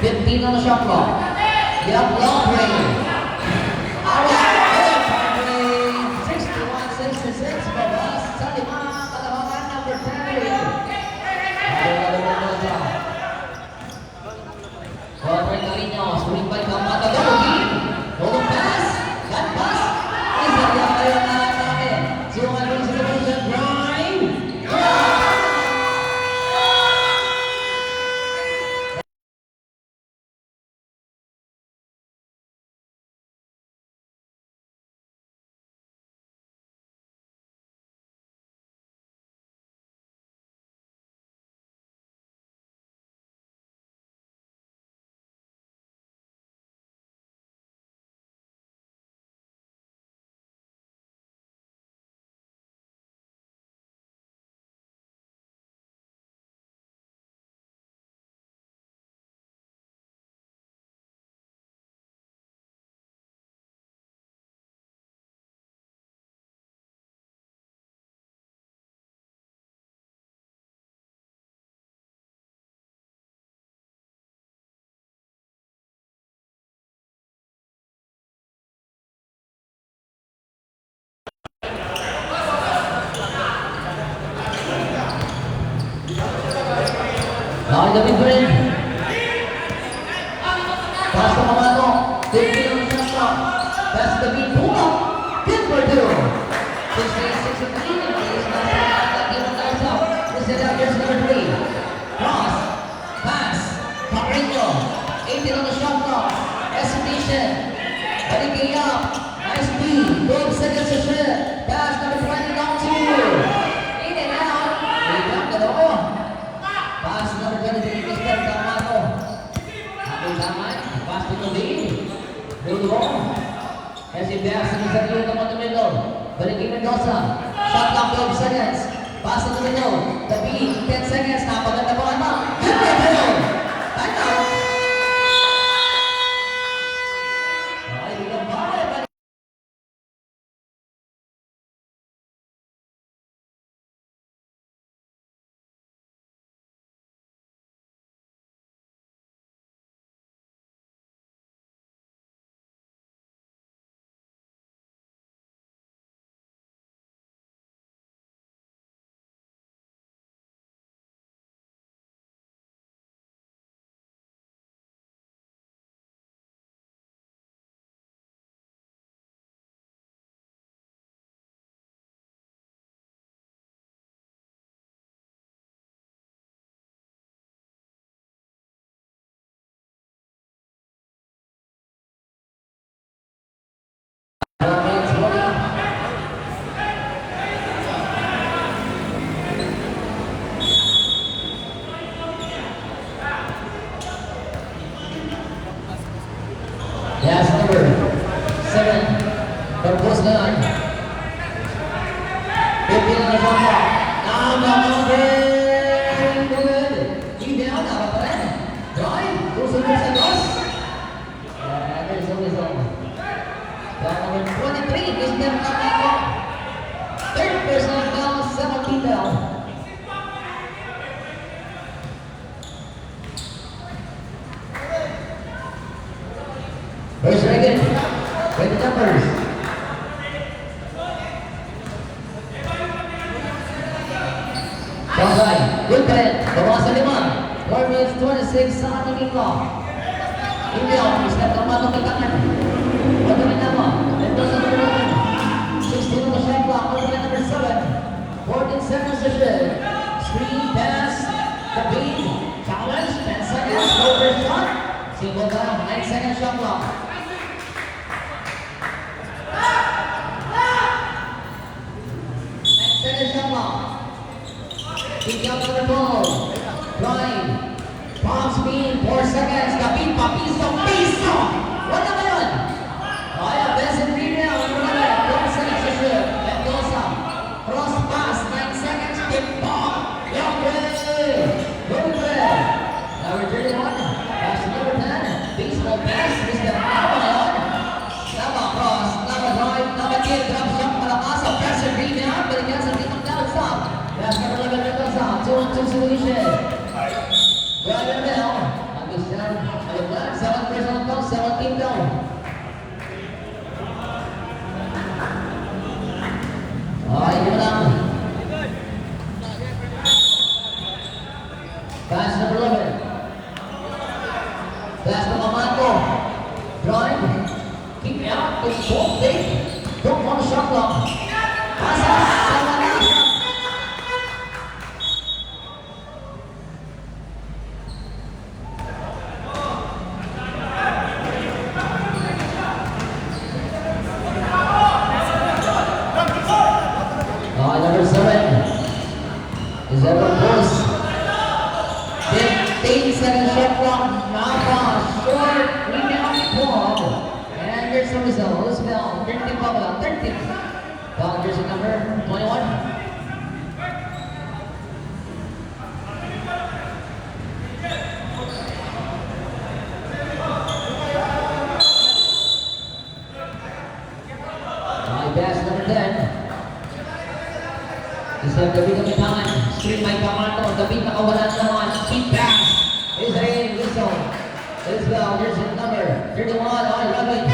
15 on the shot clock. Yakla play. Alright, play. 61-66. Babas sa 5. Kalamangan number 10. Robert Carino. Swing by Kamata. Golden pass. Gun pass. Isar kayo na namin. Siungan mo sa division. Drive. Now in the mid-range. Pass to Mamano. 15 on the shot. Pass to the beat. Pull up. Good for 2. 68-63. Pass to the middle. The beat, 10 seconds. Napaganda po ata. Hit the middle. Time out. Ay, hindi ka ba? Yes, number 7. Purpose gun. 15 on the shot clock. Now, very good. Keep down, dapat pa rin. Drive. Susunod sa dos. And there's the whistle. Ball number 23. Mr. Tamako. Third personal foul, 17 down. First Reagan, with the numbers. Bonsai, good pen, bawa sa 5. 4 minutes 26 sa ating clock. Indio, step naman ng katangan. Wato rin naman, ito sa number 1. 16 on the shot clock, wato rin number 7. 14 seconds to shoot. Screen pass, the beat, challenge, 10 seconds, no first shot. Single down, 9 seconds shot clock. Keep up on the ball. Drive. Pop speed. 4 seconds. Kapit pa. Piso. Piso. Wala ba yun? Kaya. Best rebound. 12 seconds to shoot. Mendoza. Cross pass. 9 seconds. Tip ball. Yongre. Yongre. Number 31. Pass to number 10. Baseball pass. Mr. Avalon. Nava cross. Nava drive. Nava kill. Drop shot. Malakas. Pressure rebound. Balikan sa ditong down stop. That's number 11 Mendoza, 2-on-2 solution. Brother Mel, Agustian, Aliblan, 7 personal foul, 17 down. Okay, yun lang. Pass number 11. Pass to Mamato. Drive. Keep it out. Don't take. Don't want a shot clock. Pass out. Number 7 is ever close. 15 second shot clock. Napa short rebound ball. And there's the result. Roosevelt 13 Pabla 13. Foul jersey number 21. Pass number 10. Isang gabi kami tangan. Screen may pamato. Gabi nakawalan naman. Speed pass. Israel Wilson. Isabel, here's his number. 31 on 11.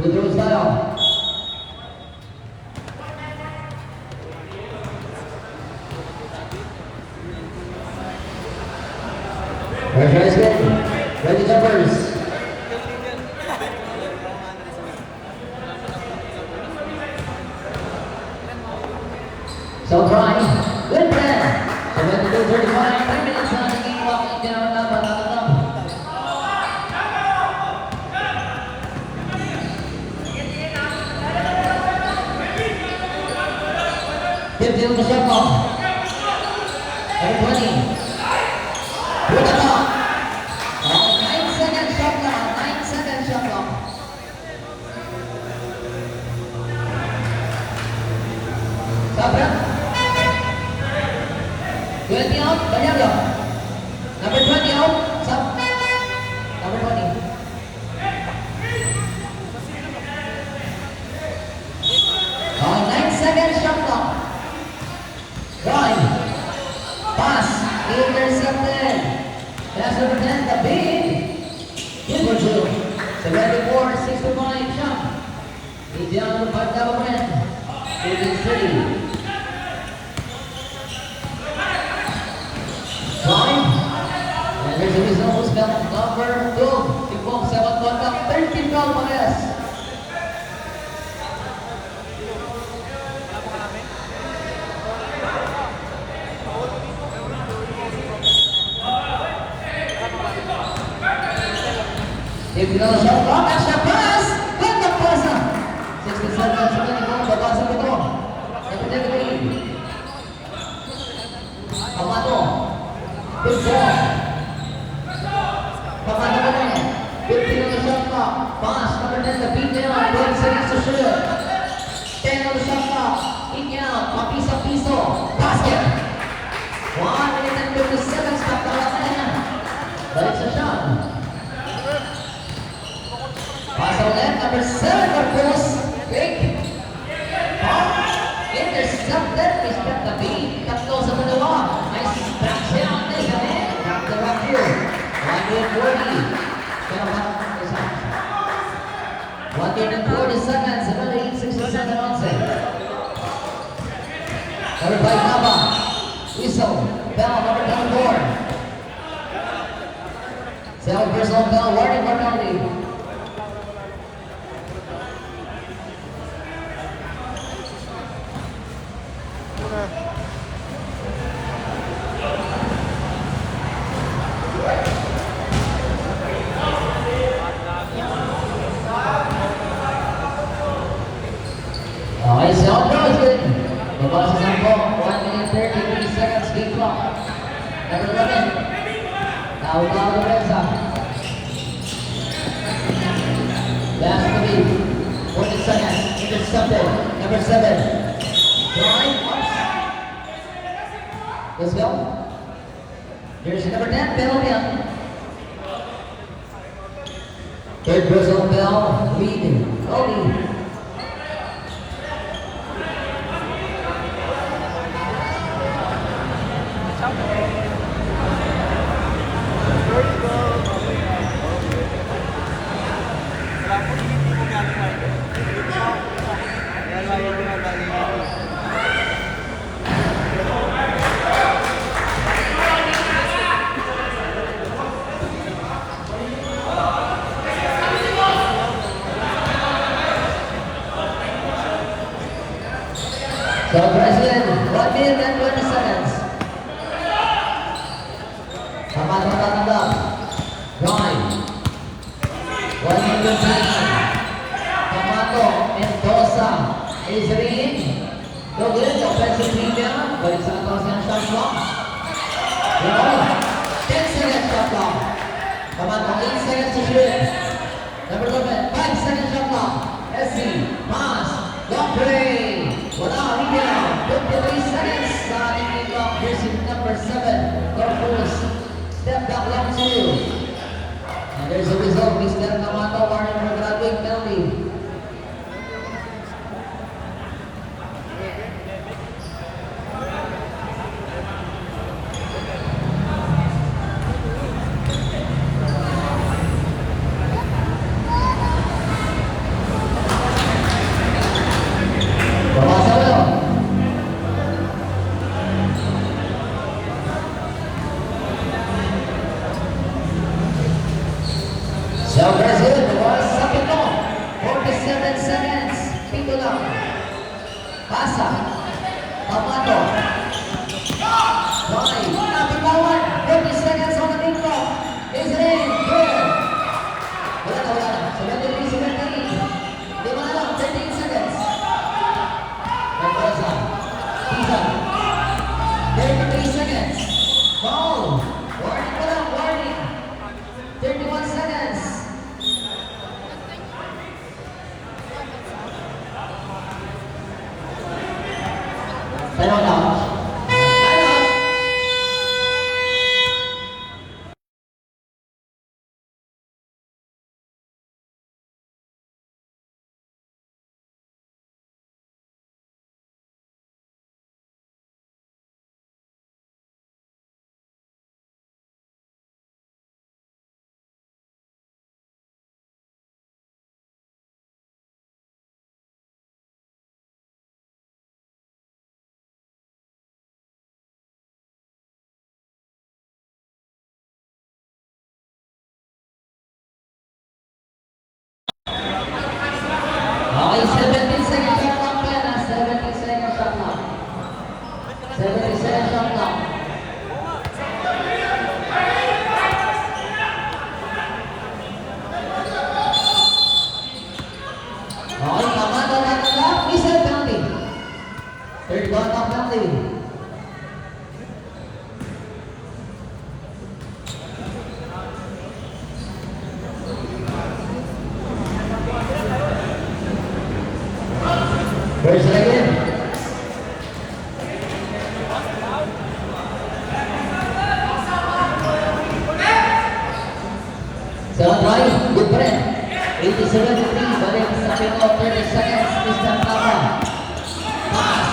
Kudro style. Where's your ready numbers? So try, good plan. 72-35, 3 minutes na naging walking down na patatatap. Fifteen on the shot clock. Number 20. Put it up. 9 second shot clock, 9 second shot clock. Tabra. 20 out, Banyado. Number 20 out, Sam. Number 20. Oh, 9 seconds shot clock. Drive. Pass. Intercepted. Pass number 10, the big. Number 2. 74-65 shot. He's down to 5 double win. Golden City. Drive. And there's a result. Spell number 2. Tipong 7-1 13 goal parehas. If you know shot clock, extra pass! Ganda pasa! 67 at 24, babasa ko ito. Secretary. Pamato. Good ball. Pamato ko na. 15 on the shot clock. Pass, number 10, the beat down. 12 seconds to shoot. 10 on the shot clock. Kick out. Mapisa-piso. Basket. 1 minute and 50 seconds. Nakakala na yan. Balik sa shot. Pass ulit, number 7 for Cruz. Big. Pop. Intercepted. Mr. David. Tatlo sa dalawa. Nice back shot. Nice ahead. Back to back here. 140. Pero back is out. 140 seconds. 67 onset. Number 5, Nava. Whistle. Bell, number 24. Seven personal bell. Warning for penalty. Okay, sound good. Babasa sa po. 1 minute 33 seconds. Game clock. Number 11. Tao-tao Lorenza. Last to be. 40 seconds. Intercepted. Number 7. Drive. Let's go. Here's number 10. Bell again. Third Brazil Bell. Lead. Cody. So, President, 1 minute and 20 seconds. Pamato tatanggap. Drive. 1 minute 20. Pamato, Mendoza. Israel. Logan, offensive rebound. Balik sa atas ng shot clock. 10 seconds shot clock. Pamato, 8 seconds to shoot. Number 11, 5 seconds shot clock. SC, pass, long play. Wala, rebound. 53 seconds sa ating game clock. Here's number 7, Corpus. Step back long 2. And there's a result. Mr. Namato, warning for graduate penalty. Babasa mo. So, Brazil, was sa pito. 47 seconds. Pito lang. Pasa. Pamato. Drive. Napitawan. 30 seconds on the game clock. Israel. Good. Wala na. 73-73. Di ba na lang? 13 seconds. Mendoza. Pisa. 33 seconds. Foul. Warning ko lang. Warning. 31 seconds. Time out. Time out. Okay, 17 seconds shot clock pa yan, 17 seconds shot clock. 17 seconds shot clock. Okay, tama na natin lang. Missile penalty. Third contact penalty. First again. Second try, good pa rin. 87-3, balik sa pito, 30 seconds, Mr. Papa. Pass,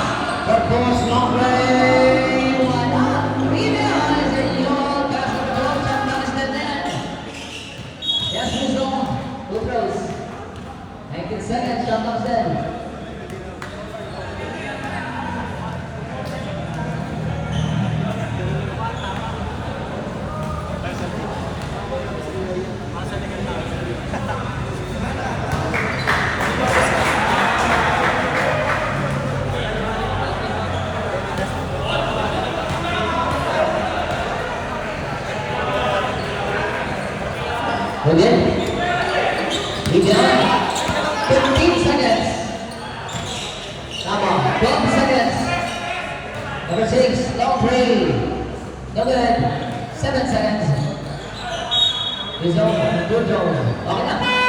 purpose, long play, wala. Rebound, is your pass of the goal, shot pass the net. Yes, Luzon, two throws. 19 seconds, shot comes in. Again. Again. 15 seconds. Tama. 12 seconds. Number 6, long three. No good. 7 seconds. Rizzo, good job. Okay na.